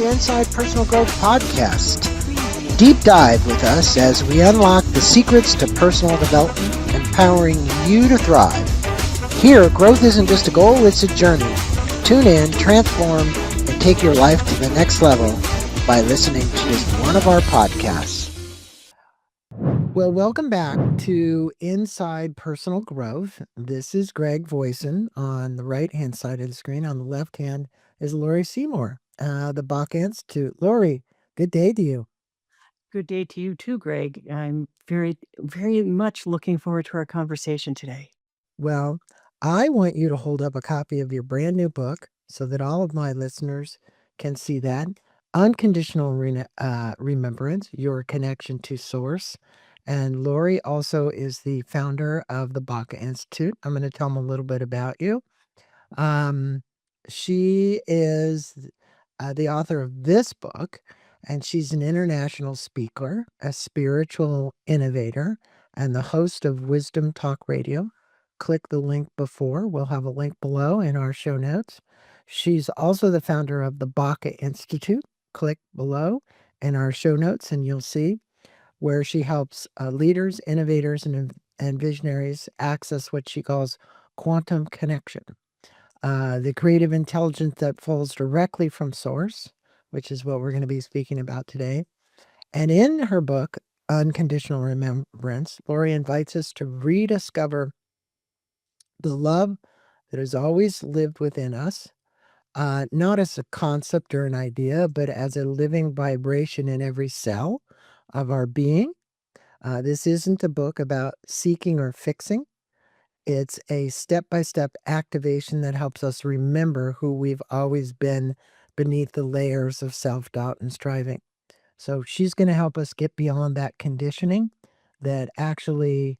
to Inside Personal Growth Podcast. Deep dive with us as we unlock the secrets to personal development, empowering you to thrive. Here, growth isn't just a goal, it's a journey. Tune in, transform, and take your life to the next level by listening to just one of our podcasts. Well, welcome back to Inside Personal Growth. This is Greg Voisen on the right-hand side of the screen. On the left hand is Laurie Seymour, the BACA Institute. Laurie, good day to you. Good day to you too, Greg. I'm very, very much looking forward to our conversation today. Well, I want you to hold up a copy of your brand new book so that all of my listeners can see that. Unconditional Remembrance, Your Connection to Source. And Laurie also is the founder of the BACA Institute. I'm going to tell them a little bit about you. She is the author of this book, and she's an international speaker, a spiritual innovator, and the host of Wisdom Talk Radio. Click the link before. We'll have a link below in our show notes. She's also the founder of the BACA Institute. Click below in our show notes, and you'll see where she helps leaders, innovators, and visionaries access what she calls quantum connection, the creative intelligence that flows directly from source, which is what we're going to be speaking about today. And in her book, Unconditional Remembrance, Laurie invites us to rediscover the love that has always lived within us, not as a concept or an idea, but as a living vibration in every cell of our being. This isn't a book about seeking or fixing. It's a step-by-step activation that helps us remember who we've always been beneath the layers of self-doubt and striving. So she's going to help us get beyond that conditioning that actually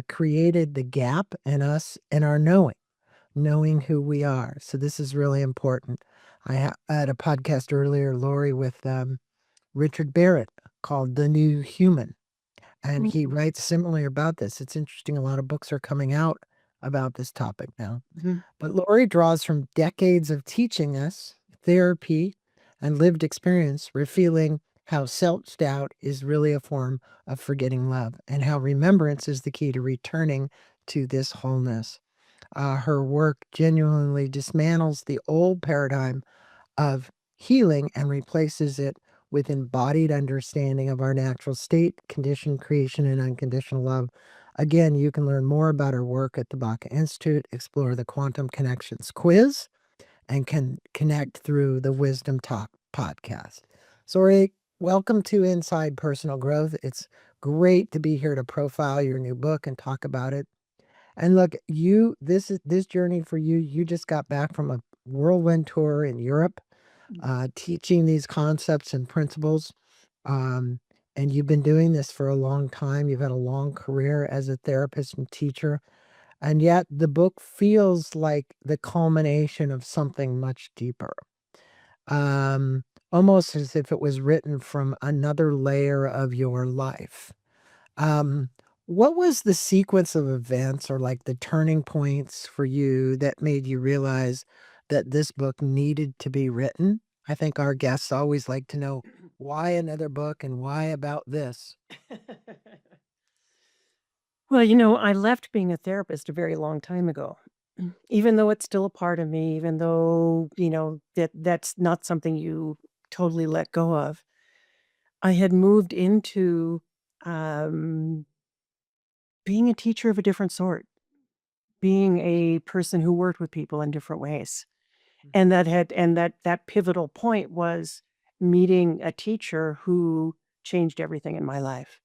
created the gap in us and our knowing who we are. So this is really important. I had a podcast earlier, Laurie, with Richard Barrett called The New Human. And he writes similarly about this. It's interesting. A lot of books are coming out about this topic now. But Laurie draws from decades of teaching us therapy and lived experience, revealing how self-doubt is really a form of forgetting love and how remembrance is the key to returning to this wholeness. Her work genuinely dismantles the old paradigm of healing and replaces it with embodied understanding of our natural state, conditioned creation, and unconditional love. Again, you can learn more about her work at the BACA Institute, explore the Quantum Connections quiz, and can connect through the Wisdom Talk podcast. Sorry, welcome to Inside Personal Growth. It's great to be here to profile your new book and talk about it. And look, this journey for you. You just got back from a whirlwind tour in Europe, teaching these concepts and principles. And you've been doing this for a long time. You've had a long career as a therapist and teacher. And yet the book feels like the culmination of something much deeper. Almost as if it was written from another layer of your life. What was the sequence of events or like the turning points for you that made you realize that this book needed to be written? I think our guests always like to know why another book and why about this. Well, I left being a therapist a very long time ago. Even though it's still a part of me, even though, that's not something you totally let go of. I had moved into um, being a teacher of a different sort, being a person who worked with people in different ways. And that pivotal point was meeting a teacher who changed everything in my life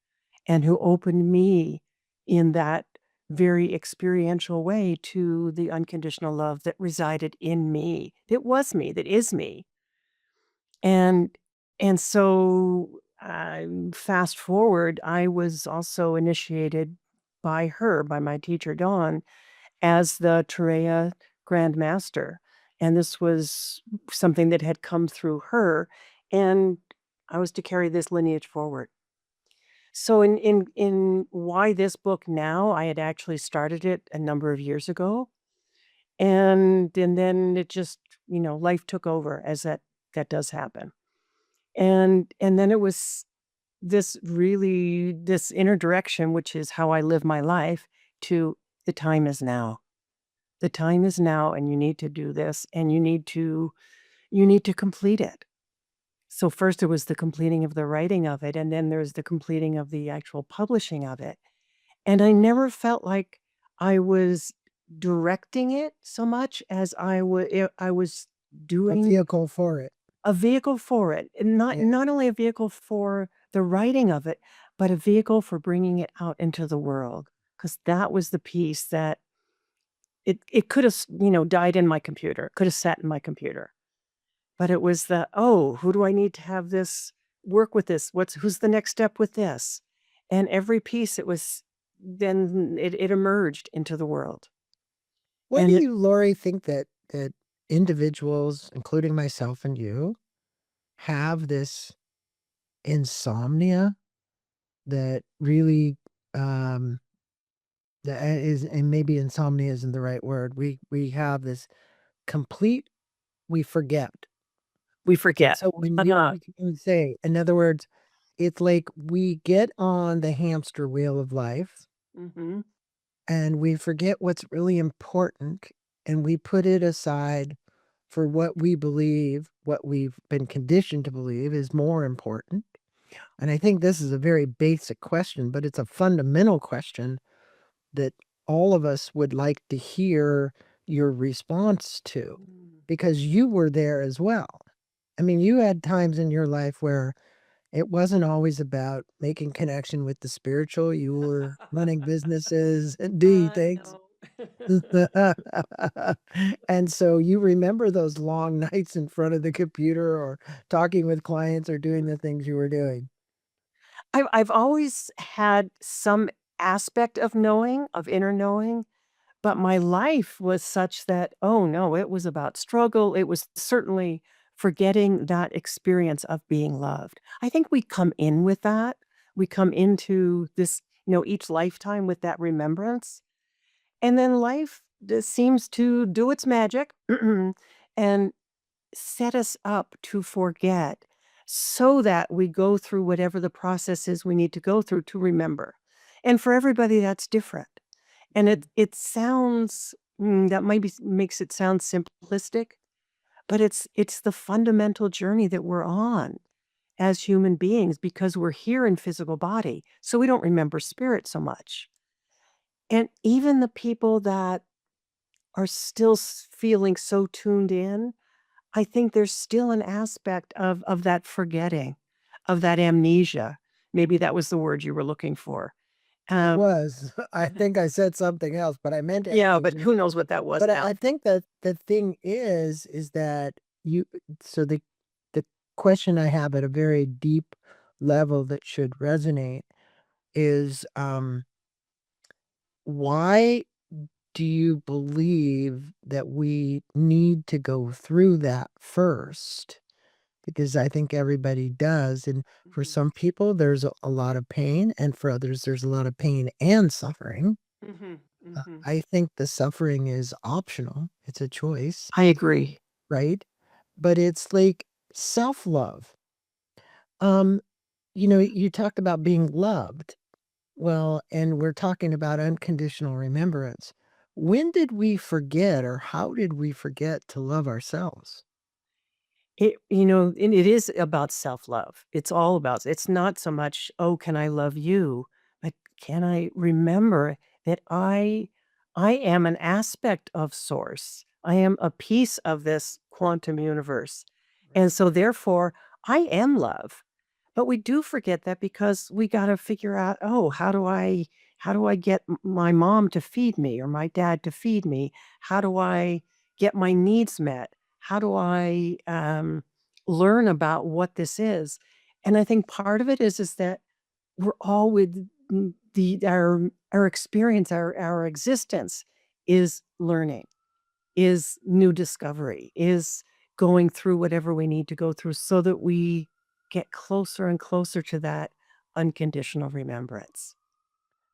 and who opened me in that very experiential way to the unconditional love that resided in me. That was me, that is me. And so fast forward, I was also initiated by her, by my teacher Dawn, as the Turea Grand Master. And this was something that had come through her, and I was to carry this lineage forward. So in why this book now, I had actually started it a number of years ago. And then it just, life took over as that that does happen. And then it was this inner direction, which is how I live my life, to the time is now. The time is now, and you need to do this, and you need to complete it. So first it was the completing of the writing of it, and then there's the completing of the actual publishing of it. And I never felt like I was directing it so much as I was A doing vehicle for it. a vehicle for it, and Yeah. not only a vehicle for the writing of it, but a vehicle for bringing it out into the world. Because that was the piece that it could have, died in my computer, could have sat in my computer. But it was the, "Oh, who do I need to have this work with this? Who's the next step with this?" And every piece it was then it emerged into the world. What do And it you, Lori, think that individuals, including myself and you, have this insomnia that really that is, and maybe insomnia isn't the right word. We have this complete we forget. we And forget. so when Uh, you say, in other words, it's like we get on the hamster wheel of life mhm. and we forget what's really important and we put it aside for what we believe, what we've been conditioned to believe is more important. And I think this is a very basic question, but it's a fundamental question that all of us would like to hear your response to Mm. because you were there as well. I mean, you had times in your life where it wasn't always about making connection with the spiritual. You were running businesses and doing I things. know. And so you remember those long nights in front of the computer or talking with clients or doing the things you were doing. I've always had some aspect of knowing, of inner knowing, but my life was such that, oh, no, it was about struggle. It was certainly forgetting that experience of being loved. I think we come in with that. We come into this, each lifetime with that remembrance. And then life just seems to do its magic and set us up to forget so that we go through whatever the process is we need to go through to remember. And for everybody, that's different. And it sounds that maybe makes it sound simplistic, but it's the fundamental journey that we're on as human beings because we're here in physical body, so we don't remember spirit so much. And even the people that are still feeling so tuned in, I think there's still an aspect of that forgetting, of that amnesia. Maybe that was the word you were looking for. It Um, was. I think I said something else, but I meant yeah, but amnesia. who knows what that was But now? I think that the thing is that you so the question I have at a very deep level that should resonate is why do you believe that we need to go through that first? Because I think everybody does. And for Mhm, some people, there's a lot of pain, and for others, there's a lot of pain and suffering. mhm, mhm. I think the suffering is optional, it's a choice, I agree. right? But it's like self love. Um, you talked about being loved. Well, and we're talking about unconditional remembrance. When did we forget or how did we forget to love ourselves? And it is about self-love. It's all about it's not so much, "Oh, can I love you?" But can I remember that I am an aspect of source. I am a piece of this quantum universe. And so therefore, I am love. But we do forget that because we gotta figure out, "Oh, how do I get my mom to feed me or my dad to feed me? How do I get my needs met? How do I, learn about what this is?" And I think part of it is that we're all with our experience, our existence is learning, is new discovery, is going through whatever we need to go through so that we get closer and closer to that unconditional remembrance.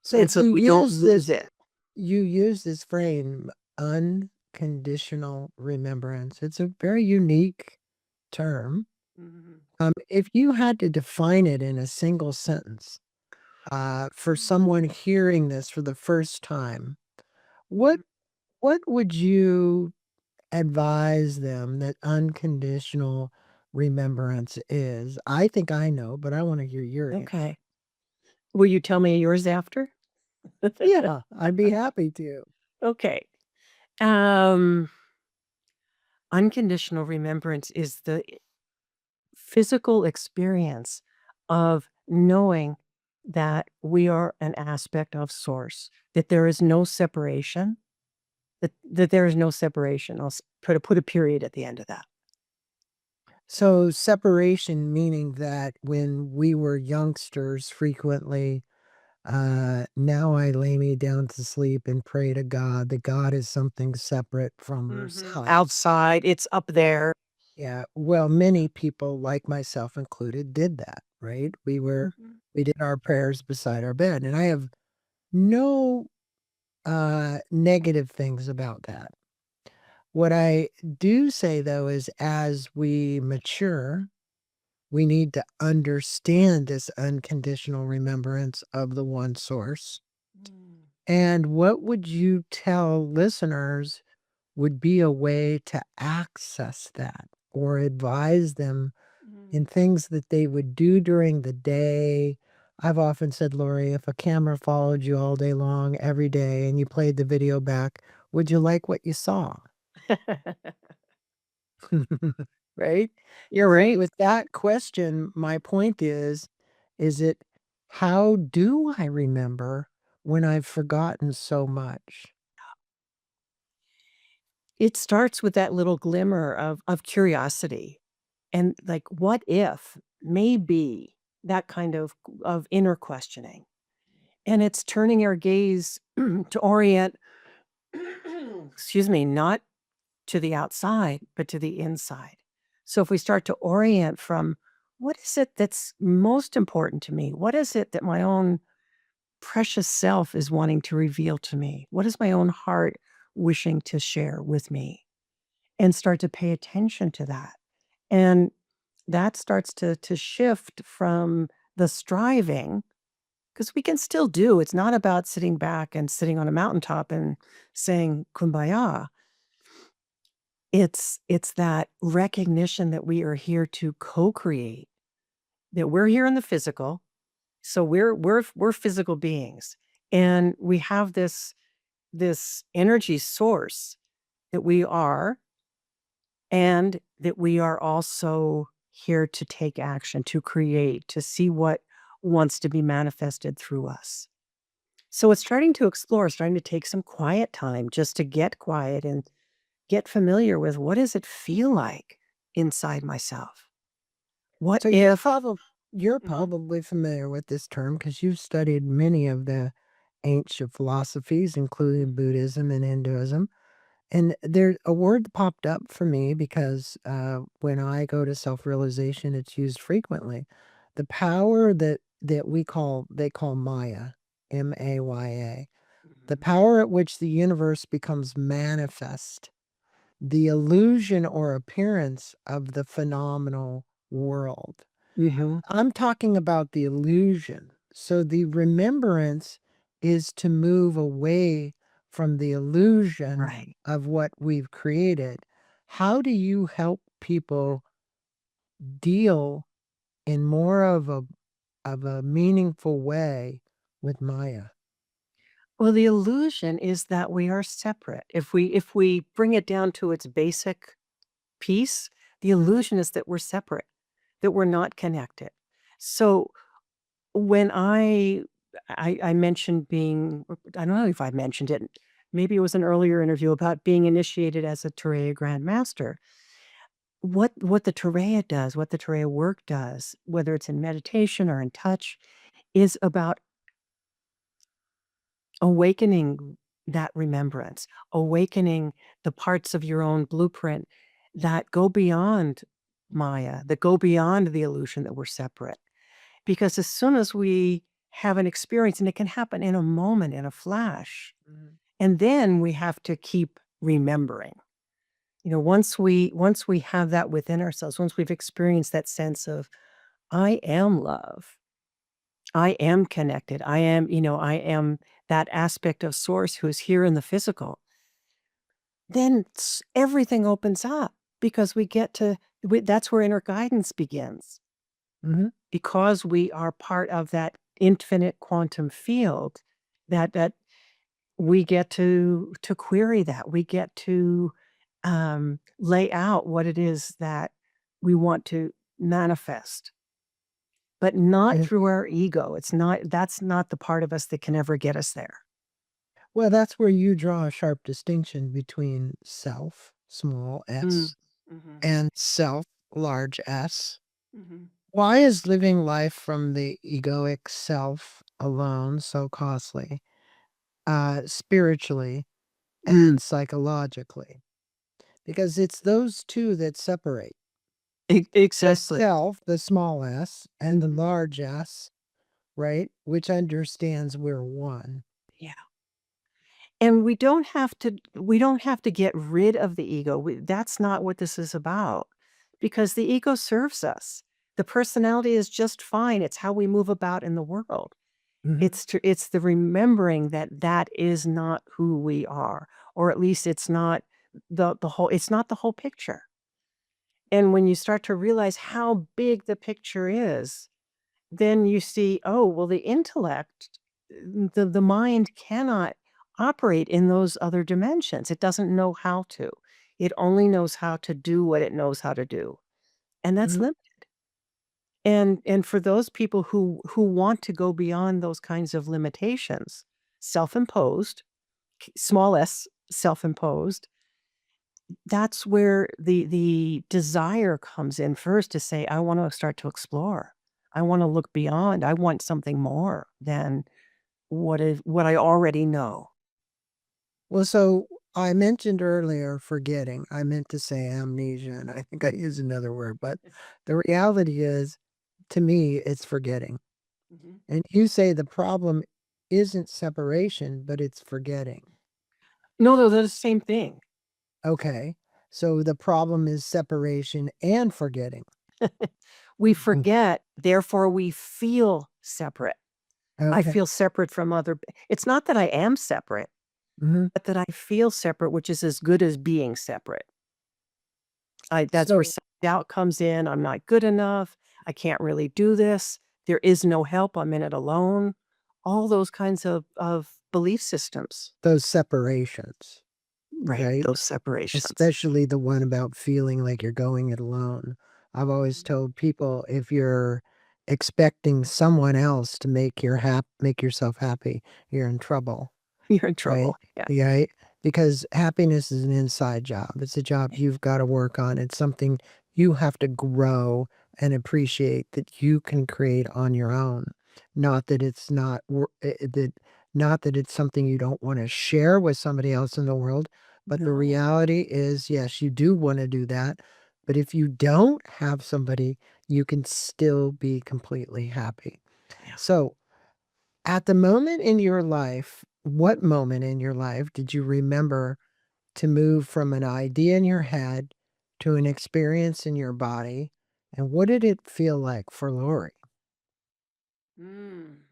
So And so we don't lose it. you use this frame, unconditional remembrance. It's a very unique term. Mhm. If you had to define it in a single sentence, for someone hearing this for the first time, what Mhm. what would you advise them that unconditional remembrance is? I think I know, but I wanna hear your answer. Okay. Will you tell me yours after? Yeah, I'd be happy to. Okay. Um, Unconditional remembrance is the physical experience of knowing that we are an aspect of source, that there is no separation, that there is no separation. I'll put a period at the end of that. So, separation meaning that when we were youngsters frequently, now I lay me down to sleep and pray to God, that God is something separate from ourselves. Outside, it's up there. Yeah, well, many people, like myself included, did that, right? Mhm. We did our prayers beside our bed, and I have no, negative things about that. What I do say, though, is as we mature, we need to understand this unconditional remembrance of the one source. Mm. And what would you tell listeners would be a way to access that or advise them in Mm. things that they would do during the day? I've often said, Laurie, if a camera followed you all day long, every day, and you played the video back, would you like what you saw? Right? You're So right. with that question, my point is it how do I remember when I've forgotten so much? It starts with that little glimmer of curiosity and, like, what if, maybe, that kind of inner questioning. And it's turning our gaze to orient, excuse me, not to the outside, but to the inside. So if we start to orient from what is it that's most important to me? What is it that my own precious self is wanting to reveal to me? What is my own heart wishing to share with me? And start to pay attention to that. And that starts to shift from the striving, because we can still do. It's not about sitting back and sitting on a mountaintop and saying kumbaya. It's that recognition that we are here to co-create, that we're here in the physical. So we're physical beings. And we have this energy source that we are, and that we are also here to take action, to create, to see what wants to be manifested through us. So it's starting to explore, starting to take some quiet time just to get quiet and get familiar with what does it feel like inside myself? What So if you're Mhm. probably familiar with this term because you've studied many of the ancient philosophies, including Buddhism and Hinduism. And there a word popped up for me because when I go to self-realization, it's used frequently. The power that they call Maya, Maya, the Mhm. power at which the universe becomes manifest, the illusion or appearance of the phenomenal world. Mhm. I'm talking about the illusion. So the remembrance is to move away from the illusion Right. of what we've created. How do you help people deal in more of a meaningful way with Maya? Well, the illusion is that we are separate. If we bring it down to its basic piece, the Mhm. illusion is that we're separate, that we're not connected. So when I mentioned being, I don't know if I mentioned it, maybe it was an earlier interview about being initiated as a Turea Grand Master. What the Turea does, what the Turea work does, whether it's in meditation or in touch, is about awakening that remembrance, awakening the parts of your own blueprint that go beyond Maya, that go beyond the illusion that we're separate. Because as soon as we have an experience, and it can happen in a moment, in a flash, Mhm. and then we have to keep remembering. Once we have that within ourselves, once we've experienced that sense of, I am love, I am connected, I am that aspect of source who is here in the physical, then everything opens up because that's where inner guidance begins. Mhm. Because we are part of that infinite quantum field, that we get to query that. We get to lay out what it is that we want to manifest, but not And through our ego. That's not the part of us that can ever get us there. well, that's where you draw a sharp distinction between self, small Mm. s, Mhm. and self, large S. Mhm. Why is living life from the egoic self alone so costly, spiritually Mm. and psychologically? Because it's those 2 that separate. The Exactly. self, the small s, and the Mhm. large S, right? Which understands we're one. Yeah. And we don't have to get rid of the ego. That's not what this is about, because the ego serves us. The personality is just fine. It's how we move about in the world. Mhm. It's the remembering that that is not who we are, or at least it's not the whole picture. And when you start to realize how big the picture is, then you see, oh, well, the intellect, the mind cannot operate in those other dimensions. It doesn't know how to. It only knows how to do what it knows how to do. And that's Mhm. limited. And for those people who want to go beyond those kinds of limitations, self-imposed, small s, self-imposed, that's where the desire comes in first to say, I want to start to explore. I want to look beyond. I want something more than what I already know. Well, so I mentioned earlier forgetting. I meant to say amnesia, and I think I used another word, but the reality is, to me, it's forgetting. Mhm. And you say the problem isn't separation, but it's forgetting. No, no, they're the same thing. Okay. So the problem is separation and forgetting. We Mhm. forget, therefore we feel separate. I Okay. feel separate from it's not that I am separate, Mhm. but that I feel separate, which is as good as being separate. That's where So self-doubt comes in. I'm not good enough. I can't really do this. There is no help. I'm in it alone. All those kinds of belief systems. those separations, Right. right? Those separations. Especially the one about feeling like you're going it alone. I've always told people if you're expecting someone else to make yourself happy, you're in trouble. You're in Right? trouble. Yeah. Yeah, right? Because happiness is an inside job. It's a job you've gotta work on. It's something you have to grow and appreciate that you can create on your own. Not that it's not wor that not that it's something you don't wanna share with somebody else in the world, but the No. reality is, yes, you do wanna do that, but if you don't have somebody, you can still be completely happy. Yeah. So at the moment in your life, what moment in your life did you remember to move from an idea in your head to an experience in your body? And what did it feel like for Lori? Mm.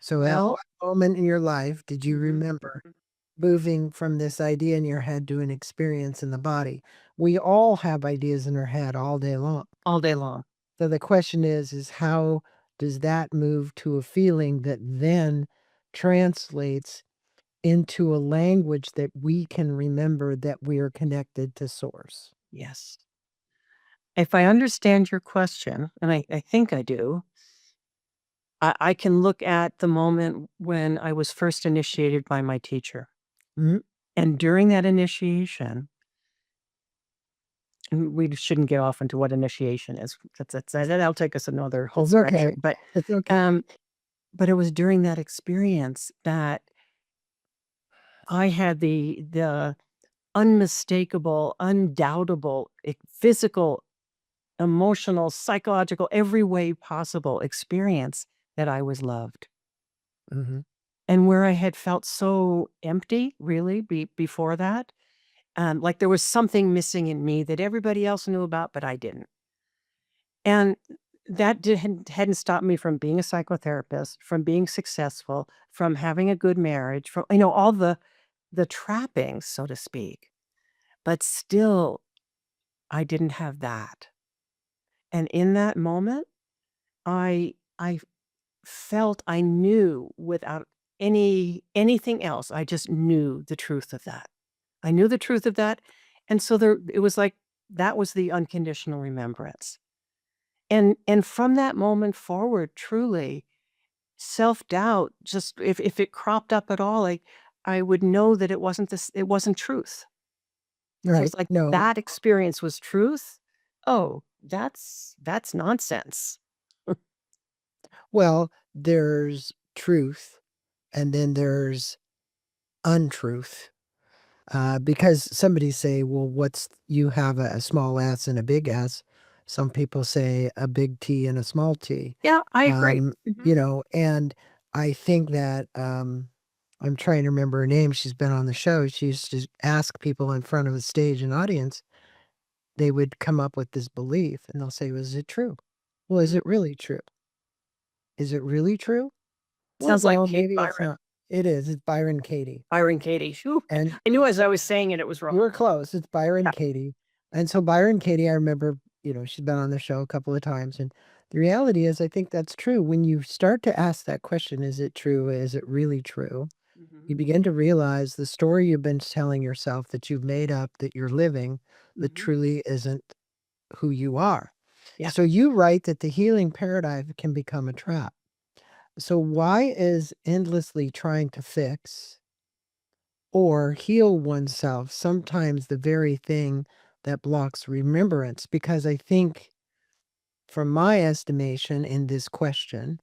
So at Well, what moment in your life did you mhm, remember mhm. moving from this idea in your head to an experience in the body? We all have ideas in our head all day long. All day long. So the question is how does that move to a feeling that then translates into a language that we can remember that we are connected to source. Yes. If I understand your question, and I think I do, I can look at the moment when I was first initiated by my teacher. Mhm. And during that initiation, and we shouldn't get off into what initiation is. That'll take us another whole It's okay. direction. But It's okay. um, but it was during that experience that I had the unmistakable, undoubtable, physical, emotional, psychological, every way possible experience that I was loved. Mhm. And where I had felt so empty, really, before that, like there was something missing in me that everybody else knew about, but I didn't. And that hadn't stopped me from being a psychotherapist, from being successful, from having a good marriage, from, all the trappings, so to speak. But still, I didn't have that. And in that moment, I felt I knew without anything else. I just knew the truth of that. I knew the truth of that. And so it was like that was the unconditional remembrance. And from that moment forward, truly, self-doubt, just if it cropped up at all, I would know that it wasn't truth. So Right. it's like No. that experience was truth. Oh, that's nonsense. Well, there's truth and then there's untruth. Because somebody say, well, you have a small s and a big S. Some people say a big T and a small t. Yeah, I agree. And I think that I'm trying to remember her name. She's been on the show. She used to ask people in front of a stage and audience, they would come up with this belief and they'll say, was it true? Well, is it really true? Is it really true? Sounds like Well, Kate maybe it's Byron. not. It is. It's Byron Katie. Byron Katie. Shoo. And I knew as I was saying it, it was you wrong. were close. It's Byron Yeah. Katie. And so Byron Katie, I remember, she's been on the show a couple of times. And the reality is, I think that's true. When you start to ask that question, is it true? Is it really true? You begin to realize the story you've been telling yourself that you've made up, that you're living, that truly isn't who you are. Yeah. So you write that the healing paradigm can become a trap. So why is endlessly trying to fix or heal oneself sometimes the very thing that blocks remembrance? Because I think, from my estimation in this question,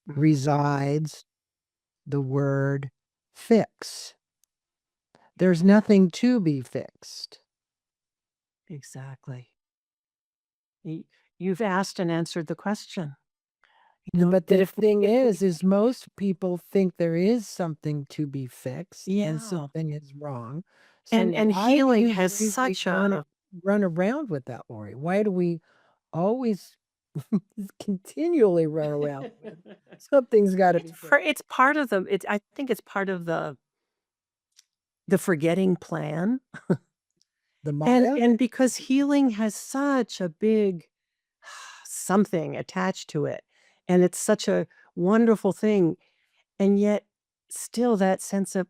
resides the word fix. There's nothing to be fixed. Exactly. You've asked and answered the question. But that the if thing if we- is most people think there is something to be fixed and Yeah. something is wrong. And So why do healing you has believe we such a run around with that, Laurie? Why do we always continually run around with something's got to be fixed? it's part of I think it's part of the forgetting plan. The And Maya? because healing has such a big something attached to it, and it's such a wonderful thing, and yet still that sense of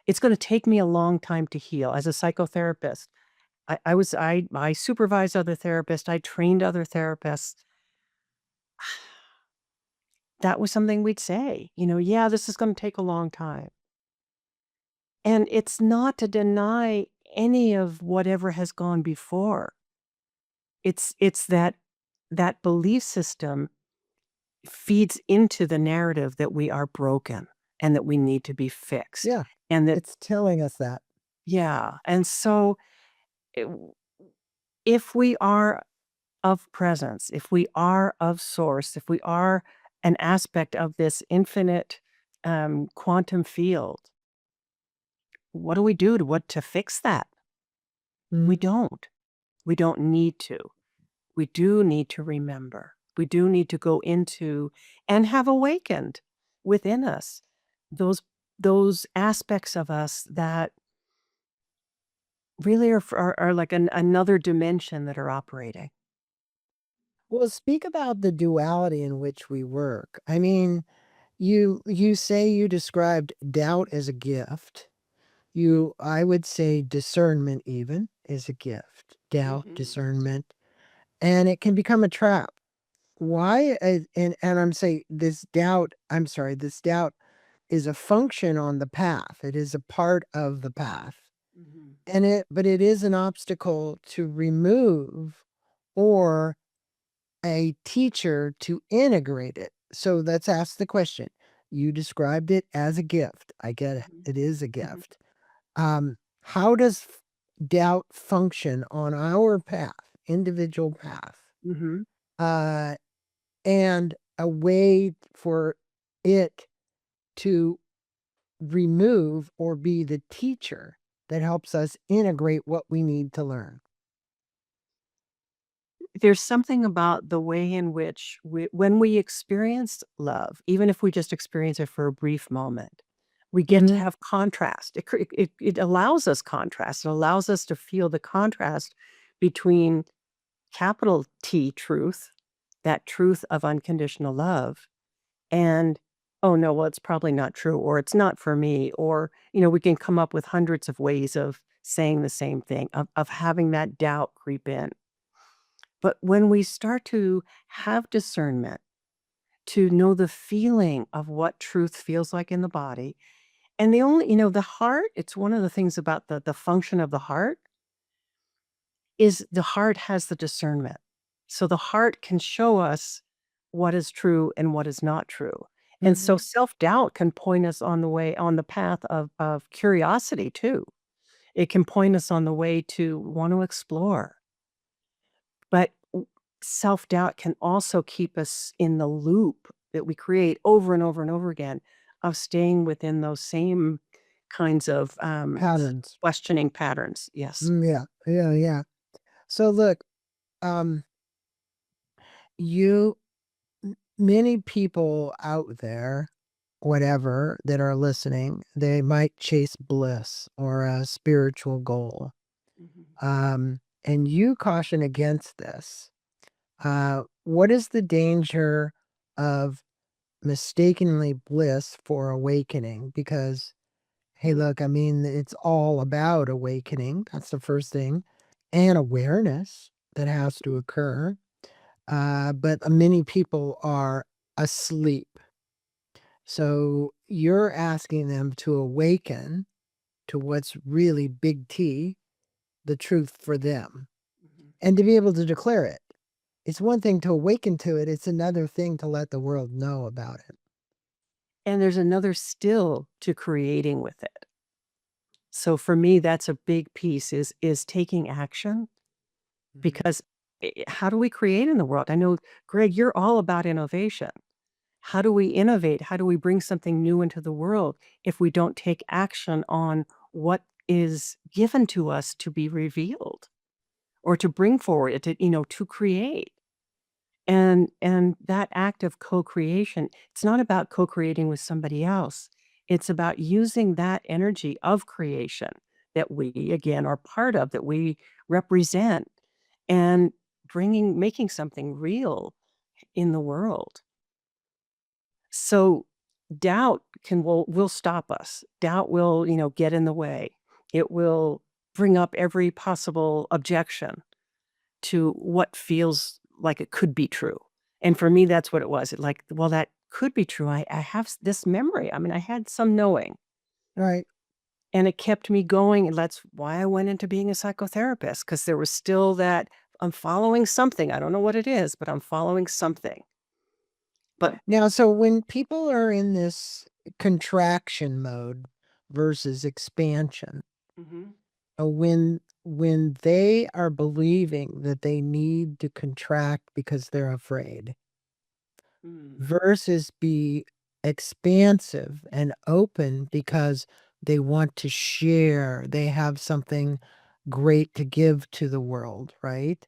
it's gonna take me a long time to heal. As a psychotherapist, I supervise other therapists, I trained other therapists. That was something we'd say, "Yeah, this is gonna take a long time." And it's not to deny any of whatever has gone before. It's that belief system feeds into the narrative that we are broken and that we need to be fixed. Yeah, And that it's telling us that. yeah, and so I if we are of presence, if we are of source, if we are an aspect of this infinite, quantum field, what do we do to fix that? We Mhm. don't. We don't need to. We do need to remember. We do need to go into and have awakened within us those aspects of us that really are like another dimension that are operating. Well, speak about the duality in which we work. I mean, you say you described doubt as a gift. I would say discernment even is a gift. Doubt, discernment, and it can become a trap. Why? And I'm saying this doubt. I'm sorry. This doubt is a function on the path. It is a part of the path, but it is an obstacle to remove, or a teacher to integrate it. So let's ask the question. You described it as a gift. I get it. It is a gift. How does doubt function on our path, individual path? Mhm. Uh, and a way for it to remove or be the teacher that helps us integrate what we need to learn. There's something about the way in which when we experience love, even if we just experience it for a brief moment, we get to Mhm. have contrast. It allows us contrast. It allows us to feel the contrast between capital T truth, that truth of unconditional love, and, "Oh, no, well, it's probably not true," or "It's not for me," or, we can come up with hundreds of ways of saying the same thing, of having that doubt creep in. But when we start to have discernment, to know the feeling of what truth feels like in the body, and the heart, it's one of the things about the function of the heart is the heart has the discernment. So the heart can show us what is true and what is not true. And so Mhm. self-doubt can point us on the path of curiosity too. It can point us on the way to want to explore. But self-doubt can also keep us in the loop that we create over and over and over again of staying within those same kinds of, Patterns. questioning patterns. Yes. Yeah, yeah, yeah. So look, um, you many people out there, whatever, that are listening, they might chase bliss or a spiritual goal. Mhm. And you caution against this. What is the danger of mistakenly bliss for awakening? Because, hey, Mm, look, I mean, it's all about awakening. That's the first thing, and awareness that has to occur. But many people are asleep. So you're asking them to awaken to what's really big T, the truth for them, mhm. and to be able to declare it. It's one thing to awaken to it, it's another thing to let the world know about it. And there's another still to creating with it. So for me, that's a big piece is taking action Mhm. because how do we create in the world? I know, Greg, you're all about innovation. How do we innovate? How do we bring something new into the world if we don't take action on what is given to us to be revealed or to bring forward, to create? And that act of co-creation, it's not about co-creating with somebody else. It's about using that energy of creation that we, again, are part of, that we represent, and making something real in the world. So doubt will stop us. Doubt will, get in the way. It will bring up every possible objection to what feels like it could be true. And for me, that's what it was. Well, that could be true. I have this memory. I mean, I had some knowing, Right. and it kept me going. And that's why I went into being a psychotherapist, because there was still that I'm following something. I don't know what it is, but I'm following something. But Now, so when people are in this contraction mode versus expansion, Mhm. when they are believing that they need to contract because they're afraid Mm, versus be expansive and open because they want to share, they have something great to give to the world, right?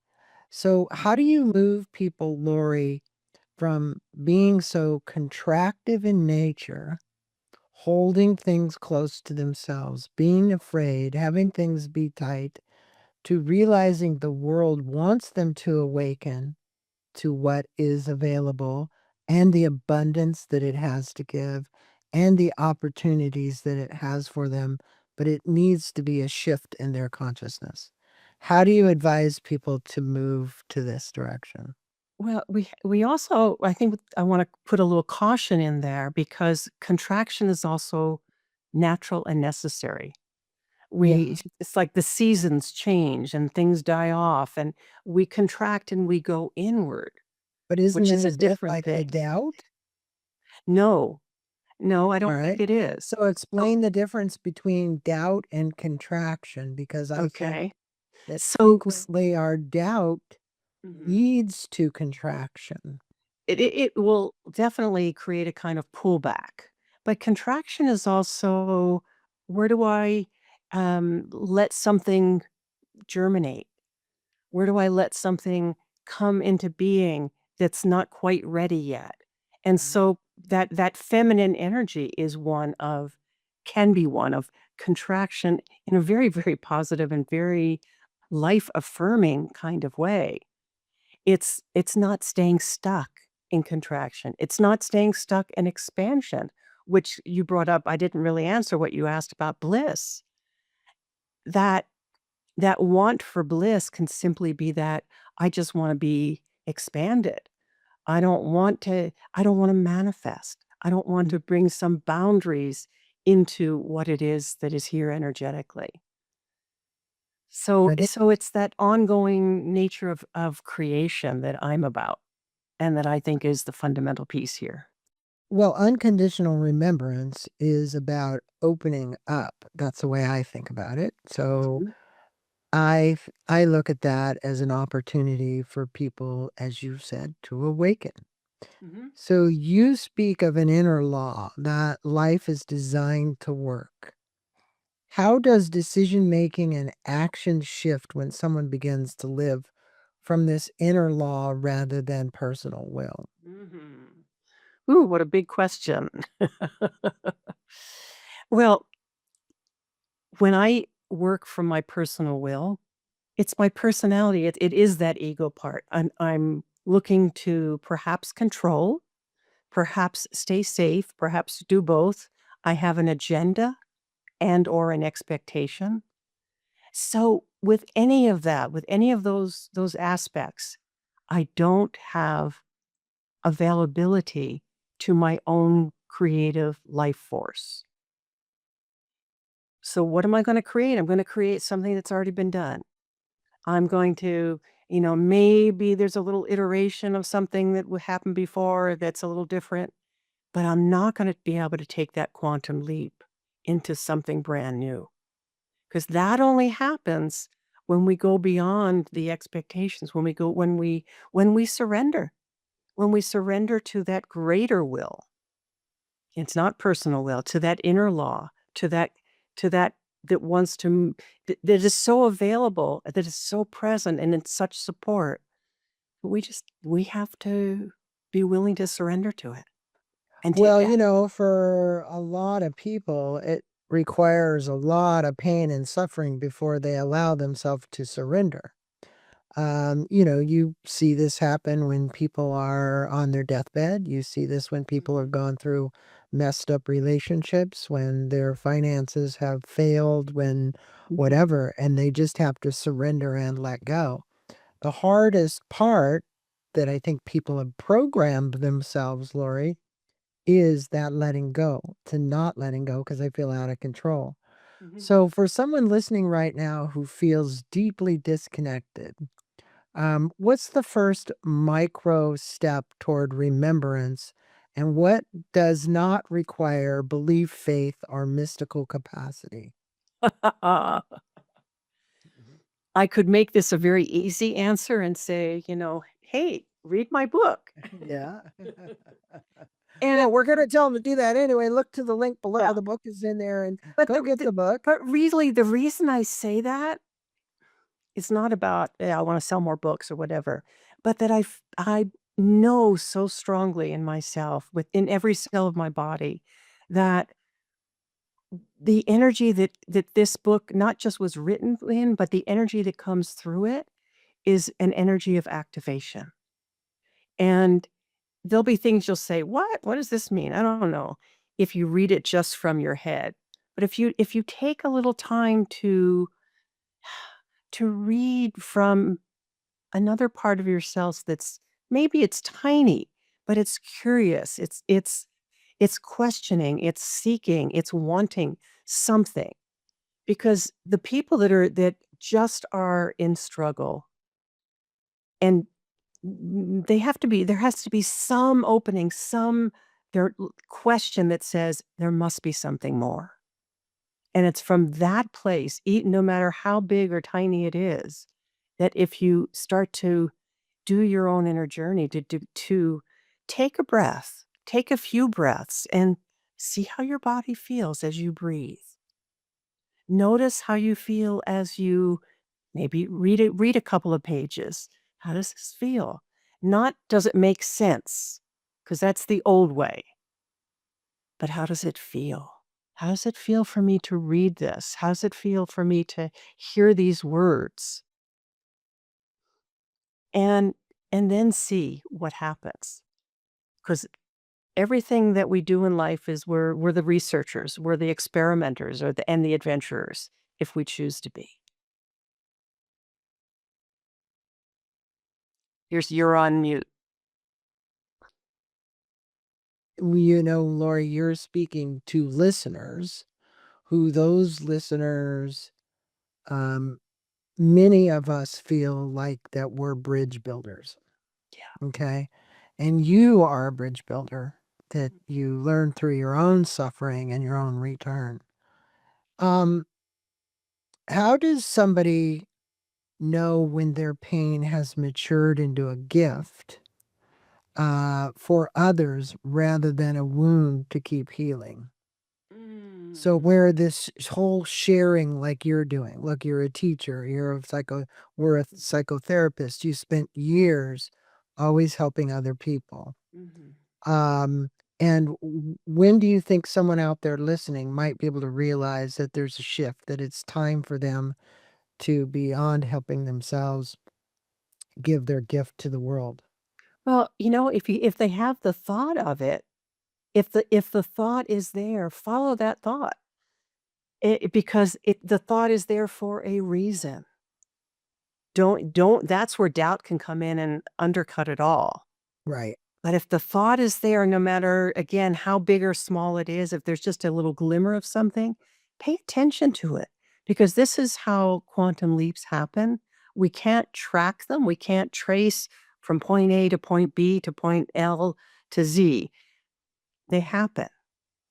So, how do you move people, Lori, from being so contractive in nature, holding things close to themselves, being afraid, having things be tight, to realizing the world wants them to awaken to what is available and the abundance that it has to give and the opportunities that it has for them, but it needs to be a shift in their consciousness. How do you advise people to move to this direction? well, we also, I think I wanna put a little caution in there because contraction is also natural and necessary. Yeah, It's like the seasons change and things die off, and we contract and we go inward, but isn't which it is a a bit different like a thing. doubt? No, no, I All don't think right. it is. So Oh, explain the difference between doubt and contraction because I think okay. that So s frequently our doubt Mhm. leads to contraction. It will definitely create a kind of pullback, but contraction is also, where do I let something germinate? Where do I let something come into being that's not quite ready yet? And so that feminine energy is one of can be one of contraction in a very, very positive and very life affirming kind of way. It's not staying stuck in contraction. It's not staying stuck in expansion, which you brought up. I didn't really answer what you asked about bliss. That that want for bliss can simply be that I just wanna be expanded. I don't wanna manifest. I don't want to bring some boundaries into what it is that is here energetically. So I think so it's that ongoing nature of creation that I'm about, and that I think is the fundamental piece here. well, unconditional remembrance is about opening up. That's the way I think about it. So Mhm, I look at that as an opportunity for people, as you said, to awaken. mhm. So you speak of an inner law that life is designed to work. How does decision making and action shift when someone begins to live from this inner law rather than personal will? Mhm. Ooh, what a big question. Well, when I work from my personal will, it's my personality. It is that ego part. I'm looking to perhaps control, perhaps stay safe, perhaps do both. I have an agenda and or an expectation. So with any of that, with any of those aspects, I don't have availability to my own creative life force. So what am I going to create? I'm going to create something that's already been done. I'm going to, maybe there's a little iteration of something that would happen before that's a little different, but I'm not going to be able to take that quantum leap into something brand new because that only happens when we go beyond the expectations, when we surrender, when we surrender to that greater will. It's not personal will, to that inner law, to that that wants to that is so available, that is so present and in such support. We have to be willing to surrender to it and take Well, that. for a lot of people, it requires a lot of pain and suffering before they allow themselves to surrender. You see this happen when people are on their deathbed. You see this when people have Mhm, gone through messed up relationships, when their finances have failed, when mhm, whatever, and they just have to surrender and let go. The hardest part that I think people have programmed themselves, Lori, is that letting go, to not letting go because I feel out of control. mhm. So, for someone listening right now who feels deeply disconnected, what's the first micro step toward remembrance, and what does not require belief, faith, or mystical capacity? I could make this a very easy answer and say, "Hey, read my book." Yeah. And Well, we're gonna tell them to do that anyway. Look to the link below. well, The book is in there, and but go the get the the book. but really the reason I say that it's not about, "Yeah, I wanna sell more books," or whatever, but that I know so strongly in myself, within every cell of my body, that the energy that this book not just was written in, but the energy that comes through it is an energy of activation. And there'll be things you'll say, "What? What does this mean? I don't know," if you read it just from your head. But if you take a little time to read from another part of yourself that's maybe it's tiny, but it's curious. It's questioning, it's seeking, it's wanting something. Because the people that just are in struggle and they have to be there has to be some opening, some question that says there must be something more. And it's from that place, no matter how big or tiny it is, that if you start to do your own inner journey to take a breath, take a few breaths and see how your body feels as you breathe. Notice how you feel as you maybe read a couple of pages. How does this feel? Not does it make sense? Because that's the old way. But how does it feel? How does it feel for me to read this? How does it feel for me to hear these words? And and then see what happens. Because everything that we do in life is we're the researchers, we're the experimenters or the adventurers if we choose to be. You're on mute. Lori, you're speaking to listeners who those listeners, um, many of us feel like that we're bridge builders. Yeah. Okay. And you are a bridge builder that you learn through your own suffering and your own return. Um, how does somebody know when their pain has matured into a gift for others rather than a wound to keep healing? So Mm. where this whole sharing like you're doing, look, you're a teacher, we're a psychotherapist. You spent years always helping other people. Mhm. Um, and when do you think someone out there listening might be able to realize that there's a shift, that it's time for them to, beyond helping themselves, give their gift to the world? Well, if they have the thought of it, if the thought is there, follow that thought. Because the thought is there for a reason. Don't that's where doubt can come in and undercut it all. Right. But if the thought is there, no matter, again, how big or small it is, if there's just a little glimmer of something, pay attention to it because this is how quantum leaps happen. We can't track them. We can't trace from point A to point B to point L to Z. They happen.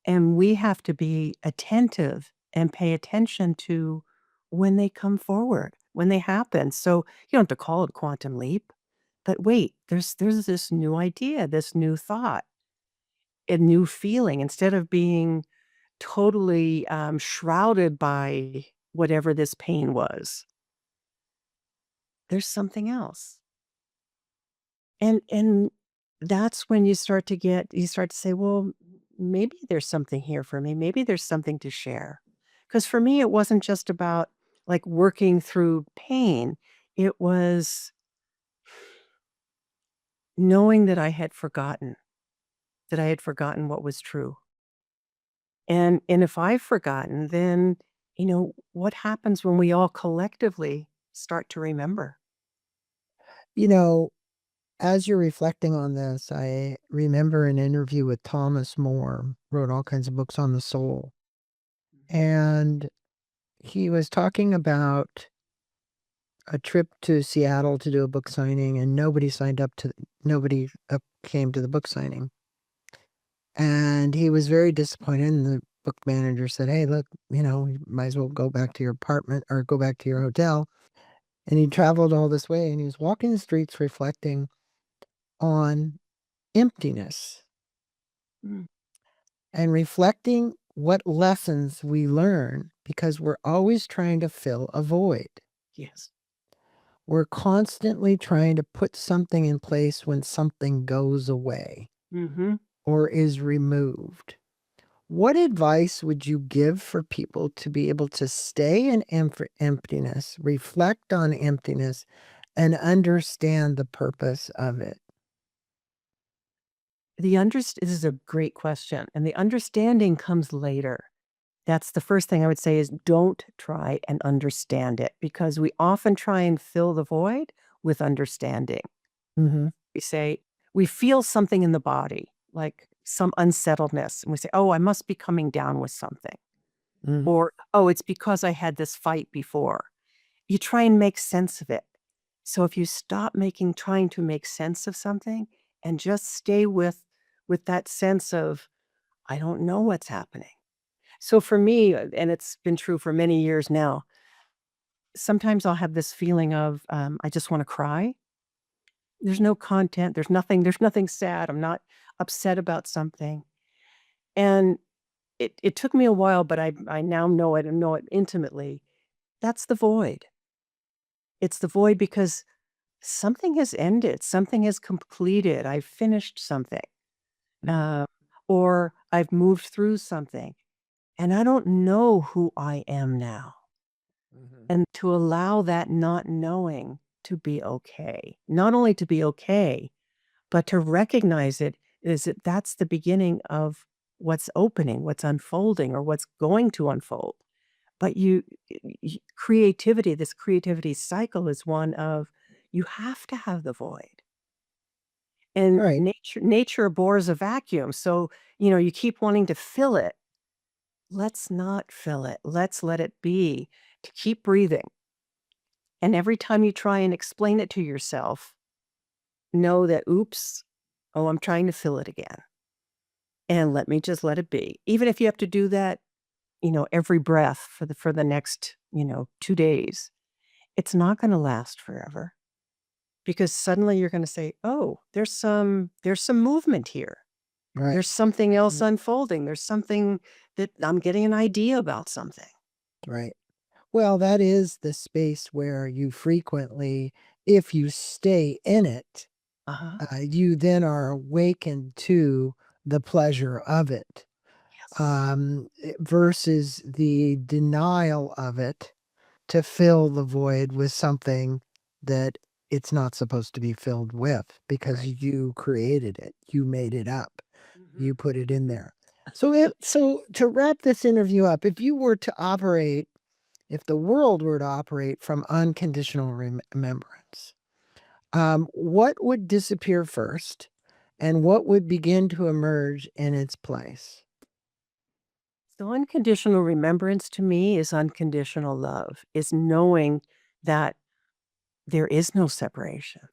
And we have to be attentive and pay attention to when they come forward, when they happen. So you don't have to call it quantum leap, but wait, there's this new idea, this new thought, a new feeling. Instead of being totally shrouded by whatever this pain was, there's something else. And that's when you start to say, "Well, maybe there's something here for me. Maybe there's something to share." Because for me, it wasn't just about, like, working through pain. It was knowing that I had forgotten what was true. And if I've forgotten, then, what happens when we all collectively start to remember? You know, as you're reflecting on this, I remember an interview with Thomas More, wrote all kinds of books on the soul. And he was talking about a trip to Seattle to do a book signing, and nobody came to the book signing. And he was very disappointed. And the book manager said, "Hey, look, you might as well go back to your apartment or go back to your hotel." And he traveled all this way and he was walking the streets reflecting on emptiness Mm, and reflecting what lessons we learn because we're always trying to fill a void. yes. We're constantly trying to put something in place when something goes away Mhm. or is removed. What advice would you give for people to be able to stay in emptiness, reflect on emptiness, and understand the purpose of it? This is a great question, and the understanding comes later. That's the first thing I would say is don't try and understand it because we often try and fill the void with understanding. Mhm. We say we feel something in the body, like some unsettledness, and we say, "Oh, I must be coming down with something." Mhm. Or, "Oh, it's because I had this fight before." You try and make sense of it. So if you stop making trying to make sense of something and just stay with that sense of, "I don't know what's happening." So for me, and it's been true for many years now, sometimes I'll have this feeling of, I just wanna cry. There's no content, there's nothing sad, I'm not upset about something, and it took me a while, but I now know it and know it intimately. That's the void. It's the void because something has ended, something has completed, I've finished something, Mhm. uh, or I've moved through something, and I don't know who I am now. Mhm. And to allow that not knowing to be okay. Not only to be okay, but to recognize it is that that's the beginning of what's opening, what's unfolding, or what's going to unfold. But creativity, this creativity cycle is one of you have to have the void. And Right, nature abhors a vacuum. So, you keep wanting to fill it. Let's not fill it. Let's let it be to keep breathing. And every time you try and explain it to yourself, know that, oops, oh, I'm trying to fill it again. And let me just let it be. Even if you have to do that, every breath for the next, 2 days, it's not gonna last forever because suddenly you're gonna say, "Oh, there's some movement here. right, There's something else mm, unfolding. There's something that I'm getting an idea about something." right. Well, that is the space where you frequently, if you stay in it, Uh-huh. you then are awakened to the pleasure of it, Yes. versus the denial of it to fill the void with something that it's not supposed to be filled with because Right. you created it, you made it up, Mhm. you put it in Mhm. there. So to wrap this interview up, if you were to operate, if the world were to operate from unconditional remembrance, what would disappear first, and what would begin to emerge in its place? So unconditional remembrance to me is unconditional love, is knowing that there is no separation.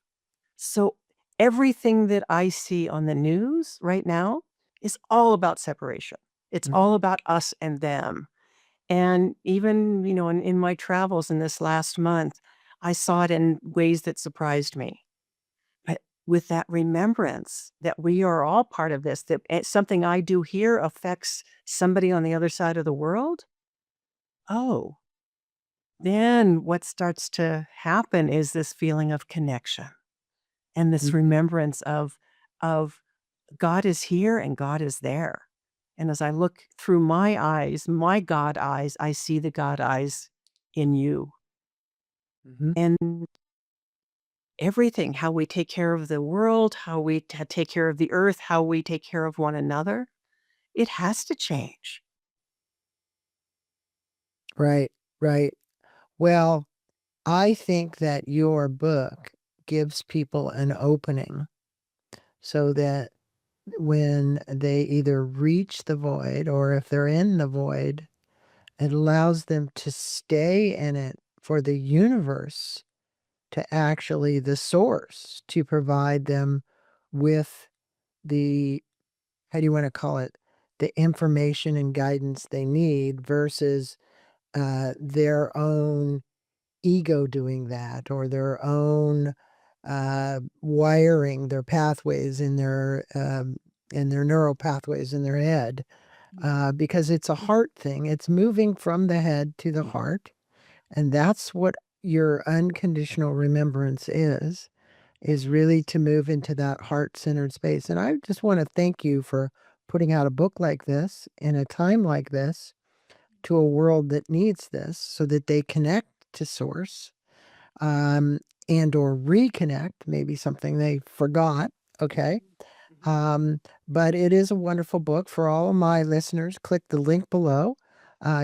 So everything that I see on the news right now is all about separation. It's Mhm. all about us and them. And even, in my travels in this last month, I saw it in ways that surprised me. But with that remembrance that we are all part of this, that something I do here affects somebody on the other side of the world. Oh, then what starts to happen is this feeling of connection and this Mhm. remembrance of God is here and God is there. And as I look through my eyes, my God eyes, I see the God eyes in you. Mhm. And everything, how we take care of the world, how we take care of the earth, how we take care of one another, it has to change. Right, right. Well, I think that your book gives people an opening so that when they either reach the void or if they're in the void, it allows them to stay in it for the universe to actually, the source, to provide them with the, how do you want to call it, the information and guidance they need versus their own ego doing that or their own wiring their pathways in their neural pathways in their head, because it's a heart thing. It's moving from the head to the heart, and that's what your unconditional remembrance is really to move into that heart-centered space. And I just want to thank you for putting out a book like this in a time like this to a world that needs this so that they connect to source, um, and or reconnect, maybe something they forgot. Okay. Mhm. Um, but it is a wonderful book for all of my listeners. Click the link below.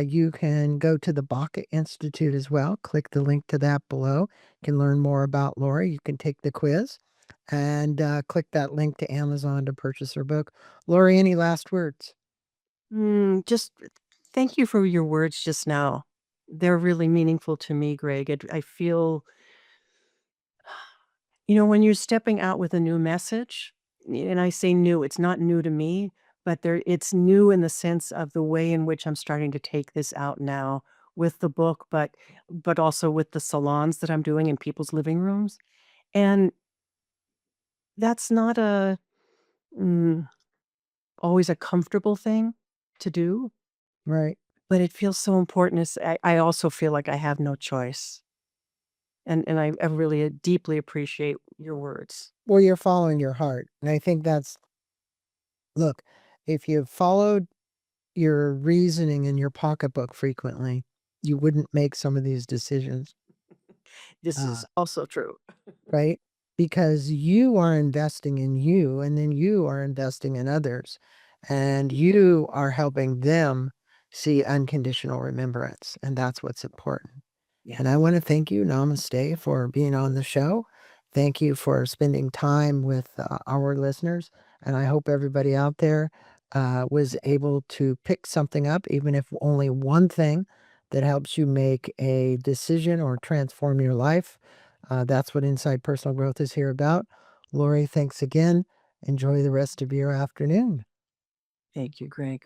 You can go to the BACA Institute as well. Click the link to that below. You can learn more about Laurie. You can take the quiz and click that link to Amazon to purchase her book. Laurie, any last words? Just thank you for your words just now. They're really meaningful to me, Greg. I feel, when you're stepping out with a new message, and I say new, it's not new to me, but it's new in the sense of the way in which I'm starting to take this out now with the book, but also with the salons that I'm doing in people's living rooms. And that's not mm, always a comfortable thing. to do, Right. but it feels so important. I also feel like I have no choice. And I really deeply appreciate your words. Well, you're following your heart. And I think that's, look, if you followed your reasoning in your pocketbook frequently, you wouldn't make some of these decisions. This Uh, is also true. right? Because you are investing in you, and then you are investing in others, and you are helping them see unconditional remembrance. And that's what's important. Yeah. And I want to thank you, Namaste, for being on the show. Thank you for spending time with our listeners. And I hope everybody out there was able to pick something up, even if only one thing that helps you make a decision or transform your life. That's what Inside Personal Growth is here about. Laurie, thanks again. Enjoy the rest of your afternoon. Thank you, Greg.